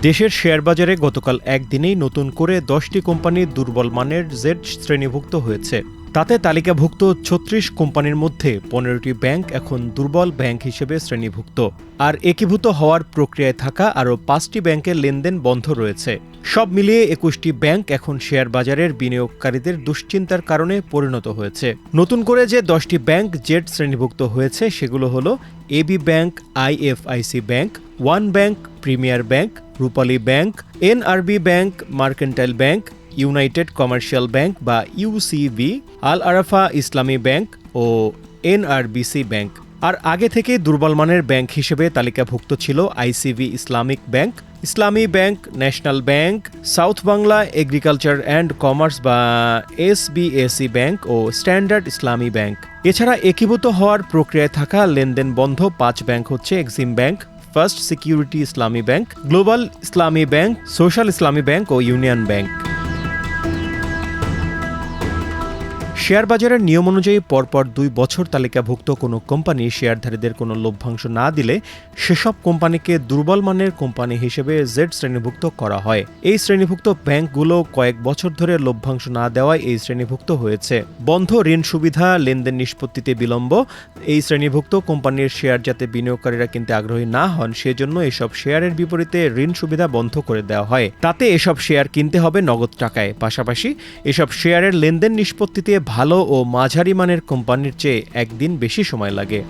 দেশের শেয়ার বাজারে গতকাল একদিনেই নতুন করে 10টি কোম্পানি দুর্বল মানের জেড শ্রেণীভুক্ত হয়েছে। তাতে তালিকাভুক্ত 36 কোম্পানির মধ্যে 15টি ব্যাংক এখন দুর্বল ব্যাংক হিসেবে শ্রেণীভুক্ত, আর একীভূত হওয়ার প্রক্রিয়ায় থাকা আরও 5টি ব্যাংকের লেনদেন বন্ধ রয়েছে। সব মিলিয়ে 21টি ব্যাংক এখন শেয়ার বাজারের বিনিয়োগকারীদের দুশ্চিন্তার কারণে পরিণত হয়েছে। নতুন করে যে 10টি ব্যাংক জেড শ্রেণীভুক্ত হয়েছে সেগুলো হলো AB Bank, IFIC Bank, One Bank, Premier Bank, Rupali Bank, NRB Bank, Mercantile Bank, United Commercial Bank বা ইউসিবি, আল আরাফা ইসলামী ব্যাংক ও এনআরবিসি ব্যাংক। আর আগে থেকে দুর্বল মানের ব্যাংক হিসেবে তালিকাভুক্ত ছিল ICB Islamic Bank, Islami Bank, National Bank, South Bangla Agriculture and Commerce বা এসবিএসি ব্যাংক ও স্ট্যান্ডার্ড ইসলামী ব্যাংক। এছাড়া একীভূত হওয়ার প্রক্রিয়ায় থাকা লেনদেন বন্ধ 5 ব্যাংক হচ্ছে এক্সিম ব্যাংক, ফার্স্ট সিকিউরিটি ইসলামী ব্যাংক, গ্লোবাল ইসলামী ব্যাংক, সোশ্যাল ইসলামী ব্যাংক ও ইউনিয়ন ব্যাংক। শেয়ার বাজারের নিয়ম অনুযায়ী পরপর 2 বছর তালিকাভুক্ত কোনো কোম্পানি শেয়ারধারীদের কোনো লভ্যাংশ না দিলে সেসব কোম্পানিকে দুর্বল মানের কোম্পানি হিসেবে জেড শ্রেণীভুক্ত করা হয়। এই শ্রেণীভুক্ত ব্যাংকগুলো কয়েক বছর ধরে লভ্যাংশ না দেওয়ায় এই শ্রেণীভুক্ত হয়েছে। বন্ধ ঋণ সুবিধা, লেনদেন নিষ্পত্তিতে বিলম্ব, এই শ্রেণীভুক্ত কোম্পানির শেয়ার যাতে বিনিয়োগকারীরা কিনতে আগ্রহী না হন সেজন্য এসব শেয়ারের বিপরীতে ঋণ সুবিধা বন্ধ করে দেওয়া হয়। তাতে এসব শেয়ার কিনতে হবে নগদ টাকায়। পাশাপাশি এসব শেয়ারের লেনদেন নিষ্পত্তিতে ভালো ও মাঝারি মানের কোম্পানির চেয়ে একদিন বেশি সময় লাগে।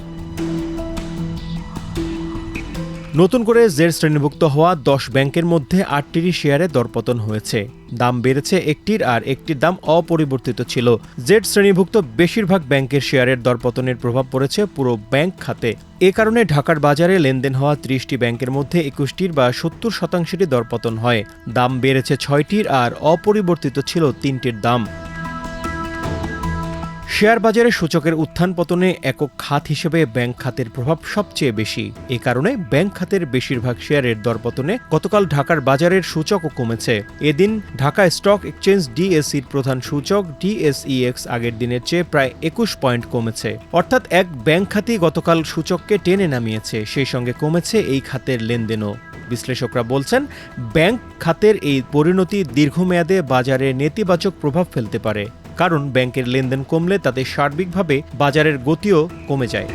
নতুন করে জেড শ্রেণীভুক্ত হওয়া 10 ব্যাংকের মধ্যে 8টিরই শেয়ারে দরপতন হয়েছে। দাম বেড়েছে একটির, আর একটির দাম অপরিবর্তিত ছিল। জেড শ্রেণীভুক্ত বেশিরভাগ ব্যাংকের শেয়ারের দরপতনের প্রভাব পড়েছে পুরো ব্যাংক খাতে। এ কারণে ঢাকার বাজারে লেনদেন হওয়া 30টি ব্যাংকের মধ্যে 21টির বা 70% দরপতন হয়। দাম বেড়েছে 6টির, আর অপরিবর্তিত ছিল 3টির দাম। শেয়ার বাজারে সূচকের উত্থান পতনে একক খাত হিসেবে ব্যাংক খাতের প্রভাব সবচেয়ে বেশি। এ কারণে ব্যাংক খাতের বেশিরভাগ শেয়ারের দরপতনে গতকাল ঢাকার বাজারের সূচকও কমেছে। এদিন ঢাকা স্টক এক্সচেঞ্জ ডিএসইর প্রধান সূচক ডিএসইএক্স আগের দিনের চেয়ে প্রায় 21 পয়েন্ট কমেছে। অর্থাৎ এক ব্যাংক খাতই গতকাল সূচককে টেনে নামিয়েছে, সেই সঙ্গে কমেছে এই খাতের লেনদেনও। বিশ্লেষকরা বলছেন, ব্যাংক খাতের এই পরিণতি দীর্ঘমেয়াদে বাজারে নেতিবাচক প্রভাব ফেলতে পারে, কারণ ব্যাংকের লেনদেন কমলে তাতে সার্বিকভাবে বাজারের গতিও কমে যায়।